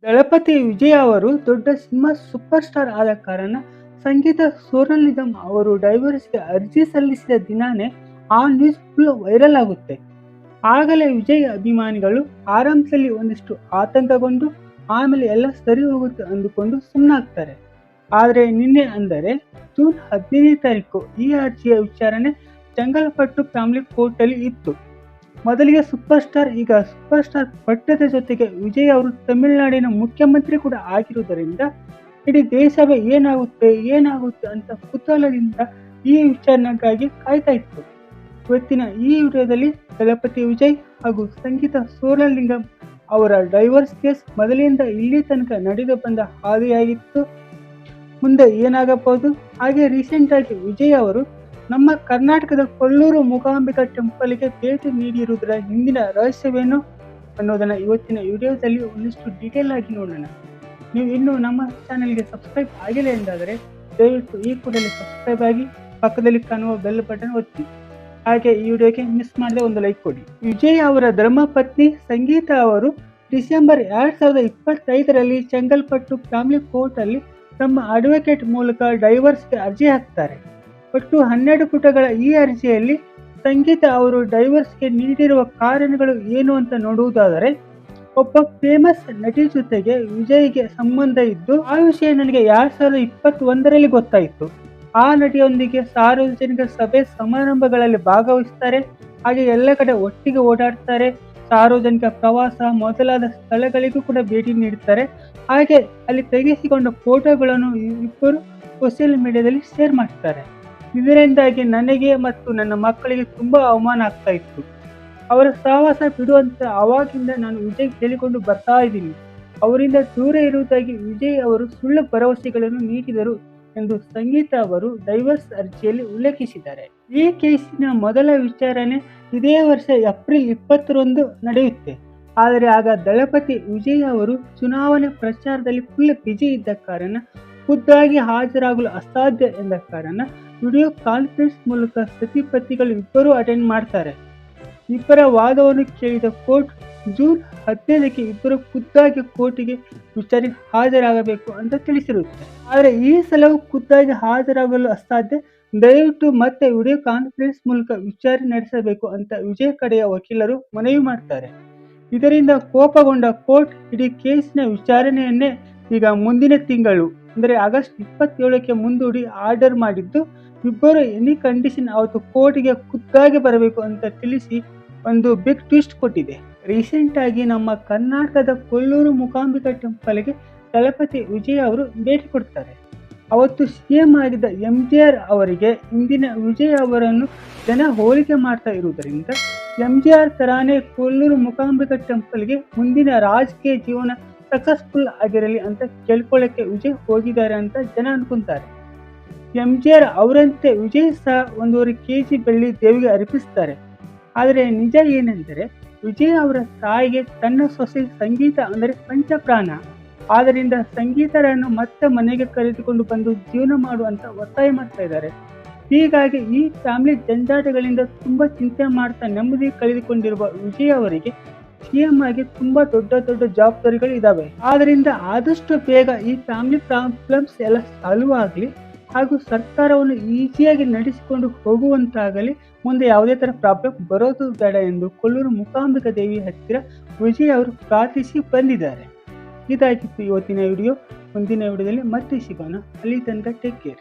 ದಳಪತಿ ವಿಜಯ್ ಅವರು ದೊಡ್ಡ cinema super star ಆದ ಕಾರಣ ಸಂಗೀತ ಸೋನಲ್ ನಿಗಮ್ ಅವರು ಡೈವೋರ್ಸ್‌ಗೆ ಅರ್ಜಿ ಸಲ್ಲಿಸಿದ ದಿನಾನೇ ಆ ನ್ಯೂಸ್ ಫುಲ್ ವೈರಲ್ ಆಗುತ್ತೆ. ಆಗಲೇ ವಿಜಯ್ ಅಭಿಮಾನಿಗಳು ಆರಂಭದಲ್ಲಿ ಒಂದಿಷ್ಟು ಆತಂಕಗೊಂಡು ಆಮೇಲೆ ಎಲ್ಲ ಸರಿ ಹೋಗುತ್ತೆ ಅಂದುಕೊಂಡು ಸುಮ್ಮನಾಗ್ತಾರೆ. ಆದರೆ ನಿನ್ನೆ ಅಂದರೆ ಜೂನ್ 15ನೇ ತಾರೀಕು ಈ ಅರ್ಜಿಯ ವಿಚಾರಣೆ ಚೆಂಗಲ್ಪಟ್ಟು ಫ್ಯಾಮಿಲಿ ಕೋರ್ಟಲ್ಲಿ ಇತ್ತು. ಮೊದಲಿಗೆ ಸೂಪರ್ ಸ್ಟಾರ್, ಈಗ ಸೂಪರ್ ಸ್ಟಾರ್ ಪಟ್ಟದ ಜೊತೆಗೆ ವಿಜಯ್ ಅವರು ತಮಿಳುನಾಡಿನ ಮುಖ್ಯಮಂತ್ರಿ ಕೂಡ ಆಗಿರುವುದರಿಂದ ಇಡೀ ದೇಶವೇ ಏನಾಗುತ್ತೆ ಅಂತ ಕುತೂಹಲದಿಂದ ಈ ವಿಚಾರಣೆಗಾಗಿ ಕಾಯ್ತಾ ಇತ್ತು. ಇವತ್ತಿನ ಈ ವಿಡಿಯೋದಲ್ಲಿ ದಳಪತಿ ವಿಜಯ್ ಹಾಗೂ ಸಂಗೀತ ಸೋನಲ್ ನಿಗಮ್ ಅವರ ಡೈವರ್ಸ್ ಕೇಸ್ ಮೊದಲಿನಿಂದ ಇಲ್ಲಿ ತನಕ ನಡೆದು ಬಂದ ಹಾದಿಯಾಗಿತ್ತು, ಮುಂದೆ ಏನಾಗಬಹುದು, ಹಾಗೆ ರೀಸೆಂಟ್ ಆಗಿ ವಿಜಯ್ ಅವರು ನಮ್ಮ ಕರ್ನಾಟಕದ ಕೊಲ್ಲೂರು ಮೂಕಾಂಬಿಕಾ ಟೆಂಪಲ್ಗೆ ಭೇಟಿ ನೀಡಿರುವುದರ ಹಿಂದಿನ ರಹಸ್ಯವೇನು ಅನ್ನೋದನ್ನ ಇವತ್ತಿನ ವಿಡಿಯೋದಲ್ಲಿ ಒಂದಿಷ್ಟು ಡೀಟೇಲ್ ಆಗಿ ನೋಡೋಣ. ನೀವು ಇನ್ನೂ ನಮ್ಮ ಚಾನೆಲ್ಗೆ ಸಬ್ಸ್ಕ್ರೈಬ್ ಆಗಿಲ್ಲ ಎಂದಾದರೆ ದಯವಿಟ್ಟು ಈ ಕೂಡಲೇ ಸಬ್ಸ್ಕ್ರೈಬ್ ಆಗಿ ಪಕ್ಕದಲ್ಲಿ ಕಾಣುವ ಬೆಲ್ ಬಟನ್ ಒತ್ತಿ, ಹಾಗೆ ಈ ವಿಡಿಯೋಗೆ ಮಿಸ್ ಮಾಡದೆ ಒಂದು ಲೈಕ್ ಕೊಡಿ. ವಿಜಯ್ ಅವರ ಧರ್ಮಪತ್ನಿ ಸಂಗೀತ ಅವರು ಡಿಸೆಂಬರ್ 2025ರಲ್ಲಿ ಚೆಂಗಲ್ಪಟ್ಟು ಫ್ಯಾಮಿಲಿ ಕೋರ್ಟಲ್ಲಿ ತಮ್ಮ ಅಡ್ವೊಕೇಟ್ ಮೂಲಕ ಡೈವರ್ಸ್ಗೆ ಅರ್ಜಿ ಹಾಕ್ತಾರೆ. ಒಟ್ಟು 12 ಪುಟಗಳ ಈ ಅರ್ಜಿಯಲ್ಲಿ ಸಂಗೀತ ಅವರು ಡೈವರ್ಸ್ಗೆ ನೀಡಿರುವ ಕಾರಣಗಳು ಏನು ಅಂತ ನೋಡುವುದಾದರೆ, ಒಬ್ಬ ಫೇಮಸ್ ನಟಿ ಜೊತೆಗೆ ವಿಜಯ್ಗೆ ಸಂಬಂಧ ಇದ್ದು ಆ ವಿಷಯ ನನಗೆ 2021ರಲ್ಲಿ ಗೊತ್ತಾಯಿತು. ಆ ನಟಿಯೊಂದಿಗೆ ಸಾರ್ವಜನಿಕ ಸಭೆ ಸಮಾರಂಭಗಳಲ್ಲಿ ಭಾಗವಹಿಸ್ತಾರೆ, ಹಾಗೆ ಎಲ್ಲ ಕಡೆ ಒಟ್ಟಿಗೆ ಓಡಾಡ್ತಾರೆ, ಸಾರ್ವಜನಿಕ ಪ್ರವಾಸ ಮೊದಲಾದ ಸ್ಥಳಗಳಿಗೂ ಕೂಡ ಭೇಟಿ ನೀಡುತ್ತಾರೆ. ಹಾಗೆ ಅಲ್ಲಿ ತೆಗೆಸಿಕೊಂಡ ಫೋಟೋಗಳನ್ನು ಇಬ್ಬರು ಸೋಷಿಯಲ್ ಮೀಡಿಯಾದಲ್ಲಿ ಶೇರ್ ಮಾಡ್ತಾರೆ. ಇದರಿಂದಾಗಿ ನನಗೆ ಮತ್ತು ನನ್ನ ಮಕ್ಕಳಿಗೆ ತುಂಬಾ ಅವಮಾನ ಆಗ್ತಾ ಇತ್ತು. ಅವರ ಸಹವಾಸ ಬಿಡುವಂತ ಅವಾಗಿಂದ ನಾನು ವಿಜಯ್ ಹೇಳಿಕೊಂಡು ಬರ್ತಾ ಇದ್ದೀನಿ. ಅವರಿಂದ ದೂರ ಇರುವುದಾಗಿ ವಿಜಯ್ ಅವರು ಸುಳ್ಳು ಭರವಸೆಗಳನ್ನು ನೀಡಿದರು ಎಂದು ಸಂಗೀತ ಅವರು ಡೈವರ್ಸ್ ಅರ್ಜಿಯಲ್ಲಿ ಉಲ್ಲೇಖಿಸಿದ್ದಾರೆ. ಈ ಕೇಸಿನ ಮೊದಲ ವಿಚಾರಣೆ ಇದೇ ವರ್ಷ ಏಪ್ರಿಲ್ 20ರಂದು ನಡೆಯುತ್ತೆ. ಆದರೆ ಆಗ ದಳಪತಿ ವಿಜಯ್ ಅವರು ಚುನಾವಣೆ ಪ್ರಚಾರದಲ್ಲಿ ಫುಲ್ ಬಿಜಿ ಇದ್ದ ಕಾರಣ ಖುದ್ದಾಗಿ ಹಾಜರಾಗಲು ಅಸಾಧ್ಯ ಎಂದ ಕಾರಣ ವಿಡಿಯೋ ಕಾನ್ಫರೆನ್ಸ್ ಮೂಲಕ ಸತಿಪತಿಗಳು ಇಬ್ಬರು ಅಟೆಂಡ್ ಮಾಡ್ತಾರೆ. ಇಬ್ಬರ ವಾದವನ್ನು ಕೇಳಿದ ಕೋರ್ಟ್ ಜೂನ್ 15ಕ್ಕೆ ಇಬ್ಬರು ಖುದ್ದಾಗಿ ಕೋರ್ಟಿಗೆ ವಿಚಾರಣೆ ಹಾಜರಾಗಬೇಕು ಅಂತ ತಿಳಿಸಿರುತ್ತೆ. ಆದರೆ ಈ ಸಲವು ಖುದ್ದಾಗಿ ಹಾಜರಾಗಲು ಅಸಾಧ್ಯ, ದಯವಿಟ್ಟು ಮತ್ತೆ ವಿಡಿಯೋ ಕಾನ್ಫರೆನ್ಸ್ ಮೂಲಕ ವಿಚಾರಣೆ ನಡೆಸಬೇಕು ಅಂತ ವಿಜಯ್ ಕಡೆಯ ವಕೀಲರು ಮನವಿ ಮಾಡ್ತಾರೆ. ಇದರಿಂದ ಕೋಪಗೊಂಡ ಕೋರ್ಟ್ ಇಡೀ ಕೇಸಿನ ವಿಚಾರಣೆಯನ್ನೇ ಈಗ ಮುಂದಿನ ತಿಂಗಳು ಅಂದರೆ ಆಗಸ್ಟ್ 27ಕ್ಕೆ ಮುಂದೂಡಿ ಆರ್ಡರ್ ಮಾಡಿದ್ದು, ಇಬ್ಬರು ಎನಿ ಕಂಡೀಷನ್ ಅವತ್ತು ಕೋರ್ಟ್ಗೆ ಖುದ್ದಾಗಿ ಬರಬೇಕು ಅಂತ ತಿಳಿಸಿ ಒಂದು ಬಿಗ್ ಟ್ವಿಸ್ಟ್ ಕೊಟ್ಟಿದೆ. ರೀಸೆಂಟ್ ಆಗಿ ನಮ್ಮ ಕರ್ನಾಟಕದ ಕೊಲ್ಲೂರು ಮೂಕಾಂಬಿಕಾ ಟೆಂಪಲ್ಗೆ ದಳಪತಿ ವಿಜಯ್ ಅವರು ಭೇಟಿ ಕೊಡ್ತಾರೆ. ಅವತ್ತು ಸಿಎಂ ಆಗಿದ್ದ MJR ಅವರಿಗೆ ಇಂದಿನ ವಿಜಯ್ ಅವರನ್ನು ಜನ ಹೋಲಿಕೆ ಮಾಡ್ತಾ ಇರುವುದರಿಂದ MJR ತರಾನೇ ಕೊಲ್ಲೂರು ಮೂಕಾಂಬಿಕಾ ಟೆಂಪಲ್ಗೆ ಮುಂದಿನ ರಾಜಕೀಯ ಜೀವನ ಸಕ್ಸಸ್ಫುಲ್ ಆಗಿರಲಿ ಅಂತ ಕೇಳ್ಕೊಳ್ಳಕ್ಕೆ ವಿಜಯ್ ಹೋಗಿದ್ದಾರೆ ಅಂತ ಜನ ಅನ್ಕೊಂತಾರೆ. MJR ಅವರಂತೆ ವಿಜಯ್ ಸಹ 1.5 kg ಬೆಳ್ಳಿ ದೇವಿಗೆ ಅರ್ಪಿಸ್ತಾರೆ. ಆದರೆ ನಿಜ ಏನೆಂದರೆ ವಿಜಯ್ ಅವರ ತಾಯಿಗೆ ತನ್ನ ಸೊಸೆ ಸಂಗೀತ ಅಂದರೆ ಪಂಚಪ್ರಾಣ. ಆದ್ದರಿಂದ ಸಂಗೀತರನ್ನು ಮತ್ತೆ ಮನೆಗೆ ಕರೆದುಕೊಂಡು ಬಂದು ಜೀವನ ಮಾಡುವಂತ ಒತ್ತಾಯ ಮಾಡ್ತಾ ಇದ್ದಾರೆ. ಹೀಗಾಗಿ ಈ ಫ್ಯಾಮಿಲಿ ಜಂಜಾಟಗಳಿಂದ ತುಂಬಾ ಚಿಂತೆ ಮಾಡ್ತಾ ನೆಮ್ಮದಿ ಕಳೆದುಕೊಂಡಿರುವ ವಿಜಯ್ ಅವರಿಗೆ ಸಿಎಂ ಆಗಿ ತುಂಬಾ ದೊಡ್ಡ ಜವಾಬ್ದಾರಿಗಳು ಇದಾವೆ. ಆದ್ರಿಂದ ಆದಷ್ಟು ಬೇಗ ಈ ಫ್ಯಾಮಿಲಿ ಪ್ರಾಬ್ಲಮ್ಸ್ ಎಲ್ಲ ಸಾಲ್ವ್ ಆಗಲಿ ಹಾಗೂ ಸರ್ಕಾರವನ್ನು ಈಸಿಯಾಗಿ ನಡೆಸಿಕೊಂಡು ಹೋಗುವಂತಾಗಲಿ, ಮುಂದೆ ಯಾವುದೇ ತರ ಪ್ರಾಬ್ಲಮ್ ಬರೋದು ಬೇಡ ಎಂದು ಕೊಲ್ಲೂರು ಮೂಕಾಂಬಿಕಾ ದೇವಿ ಹತ್ತಿರ ವಿಜಯ್ ಅವರು ಪ್ರಾರ್ಥಿಸಿ ಬಂದಿದ್ದಾರೆ. ಇದಾಗಿತ್ತು ಇವತ್ತಿನ ವಿಡಿಯೋ. ಮುಂದಿನ ವಿಡಿಯೋದಲ್ಲಿ ಮತ್ತೆ ಸಿಗೋಣ. ಅಲ್ಲಿ ತನಕ ಟೇಕ್ ಕೇರ್.